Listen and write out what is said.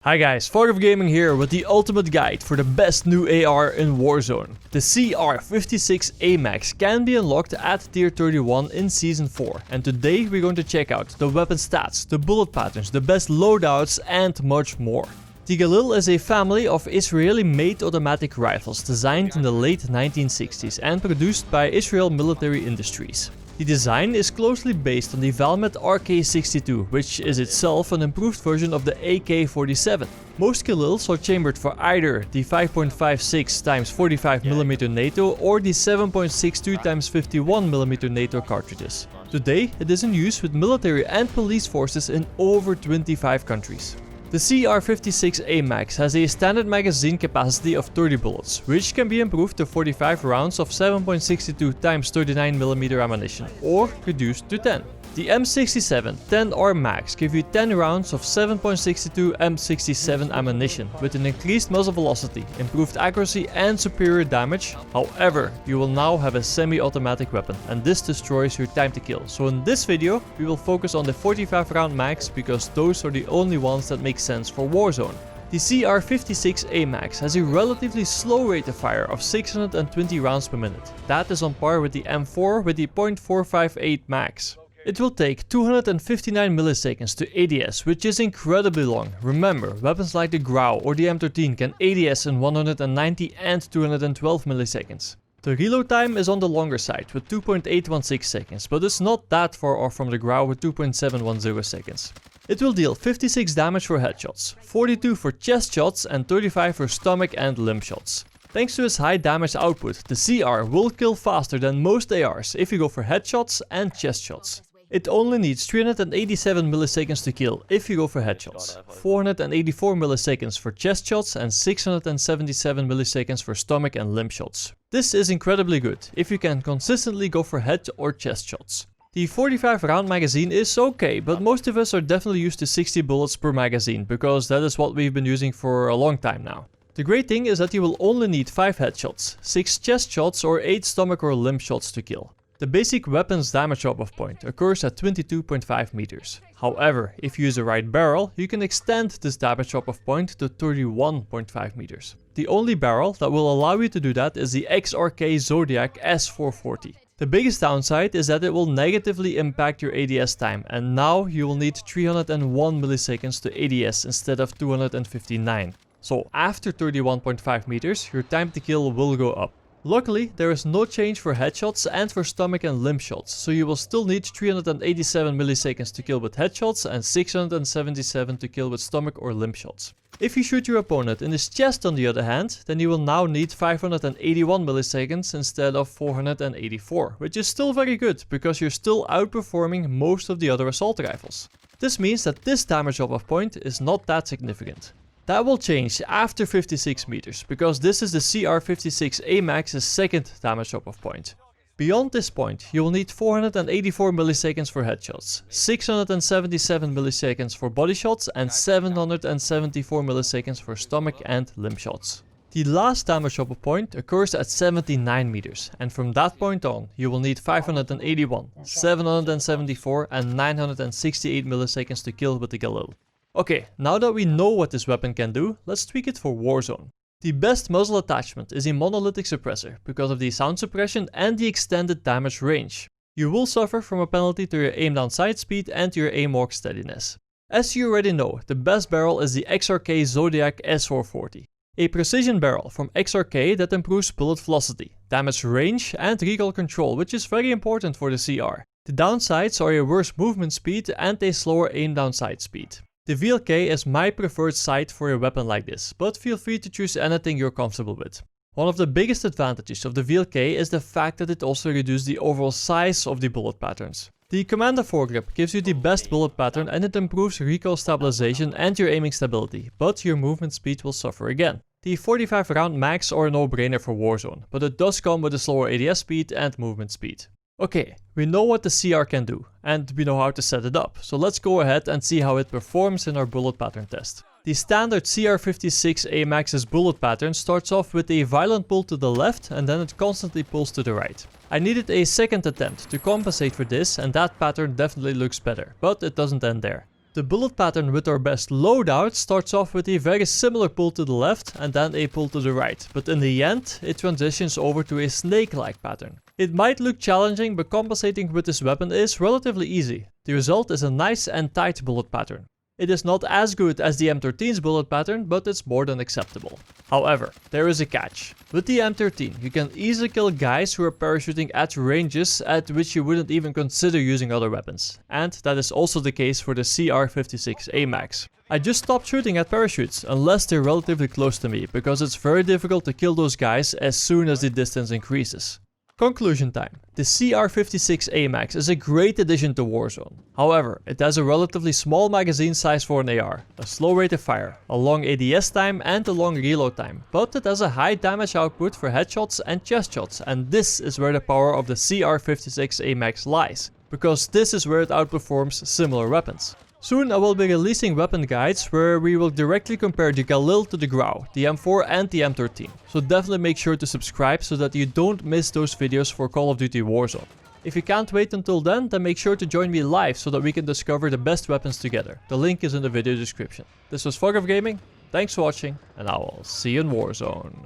Hi guys, Fog Gaming here with the ultimate guide for the best new AR in Warzone. The CR-56 AMAX can be unlocked at tier 31 in season 4, and today we're going to check out the weapon stats, the bullet patterns, the best loadouts and much more. The Galil is a family of Israeli-made automatic rifles designed in the late 1960s and produced by Israel Military Industries. The design is closely based on the Valmet RK62, which is itself an improved version of the AK-47. Most Galils are chambered for either the 5.56 x 45mm NATO or the 7.62 x 51mm NATO cartridges. Today it is in use with military and police forces in over 25 countries. The CR-56 AMAX has a standard magazine capacity of 30 bullets, which can be improved to 45 rounds of 7.62 x 39mm ammunition, or reduced to 10. The M67 10R Max give you 10 rounds of 7.62 M67 ammunition with an increased muzzle velocity, improved accuracy and superior damage. However, you will now have a semi-automatic weapon and this destroys your time to kill. So in this video we will focus on the 45 round max because those are the only ones that make sense for Warzone. The CR-56 AMAX has a relatively slow rate of fire of 620 rounds per minute. That is on par with the M4 with the .458 max. It will take 259 milliseconds to ADS, which is incredibly long. Remember, weapons like the Grau or the M13 can ADS in 190 and 212 milliseconds. The reload time is on the longer side with 2.816 seconds, but it's not that far off from the Grau with 2.710 seconds. It will deal 56 damage for headshots, 42 for chest shots and 35 for stomach and limb shots. Thanks to its high damage output, the CR will kill faster than most ARs if you go for headshots and chest shots. It only needs 387 milliseconds to kill if you go for headshots, 484 milliseconds for chest shots and 677 milliseconds for stomach and limb shots. This is incredibly good if you can consistently go for head or chest shots. The 45 round magazine is okay, but most of us are definitely used to 60 bullets per magazine because that is what we've been using for a long time now. The great thing is that you will only need 5 headshots, 6 chest shots or 8 stomach or limb shots to kill. The basic weapon's damage drop-off point occurs at 22.5 meters. However, if you use the right barrel, you can extend this damage drop-off point to 31.5 meters. The only barrel that will allow you to do that is the XRK Zodiac S440. The biggest downside is that it will negatively impact your ADS time, and now you will need 301 milliseconds to ADS instead of 259. So after 31.5 meters, your time to kill will go up. Luckily, there is no change for headshots and for stomach and limb shots, so you will still need 387 milliseconds to kill with headshots and 677 to kill with stomach or limb shots. If you shoot your opponent in his chest on the other hand, then you will now need 581 milliseconds instead of 484, which is still very good because you're still outperforming most of the other assault rifles. This means that this damage drop-off point is not that significant. That will change after 56 meters, because this is the CR-56 AMAX's second damage drop-off point. Beyond this point, you will need 484 milliseconds for headshots, 677 milliseconds for body shots and 774 milliseconds for stomach and limb shots. The last damage drop-off point occurs at 79 meters, and from that point on, you will need 581, 774 and 968 milliseconds to kill with the Galil. Okay, now that we know what this weapon can do, let's tweak it for Warzone. The best muzzle attachment is a monolithic suppressor because of the sound suppression and the extended damage range. You will suffer from a penalty to your aim down sight speed and to your aim walk steadiness. As you already know, the best barrel is the XRK Zodiac S440. A precision barrel from XRK that improves bullet velocity, damage range and recoil control, which is very important for the CR. The downsides are a worse movement speed and a slower aim down sight speed. The VLK is my preferred sight for a weapon like this, but feel free to choose anything you're comfortable with. One of the biggest advantages of the VLK is the fact that it also reduces the overall size of the bullet patterns. The Commander foregrip gives you the best bullet pattern and it improves recoil stabilization and your aiming stability, but your movement speed will suffer again. The 45 round max are a no-brainer for Warzone, but it does come with a slower ADS speed and movement speed. Okay, we know what the CR can do, and we know how to set it up, so let's go ahead and see how it performs in our bullet pattern test. The standard CR-56 AMAX's bullet pattern starts off with a violent pull to the left and then it constantly pulls to the right. I needed a second attempt to compensate for this and that pattern definitely looks better, but it doesn't end there. The The bullet pattern with our best loadout starts off with a very similar pull to the left and then a pull to the right, but in the end it transitions over to a snake-like pattern. It might look challenging, but compensating with this weapon is relatively easy. The result is a nice and tight bullet pattern. It is not as good as the M13's bullet pattern, but it's more than acceptable. However, there is a catch. With the M13, you can easily kill guys who are parachuting at ranges at which you wouldn't even consider using other weapons. And that is also the case for the CR-56 AMAX. I just stopped shooting at parachutes, unless they're relatively close to me, because it's very difficult to kill those guys as soon as the distance increases. Conclusion time. The CR-56 AMAX is a great addition to Warzone. However, it has a relatively small magazine size for an AR, a slow rate of fire, a long ADS time and a long reload time, but it has a high damage output for headshots and chest shots, and this is where the power of the CR-56 AMAX lies, because this is where it outperforms similar weapons. Soon I will be releasing weapon guides where we will directly compare the Galil to the Grau, the M4 and the M13. So definitely make sure to subscribe so that you don't miss those videos for Call of Duty Warzone. If you can't wait until then make sure to join me live so that we can discover the best weapons together. The link is in the video description. This was Fog of Gaming, thanks for watching and I will see you in Warzone.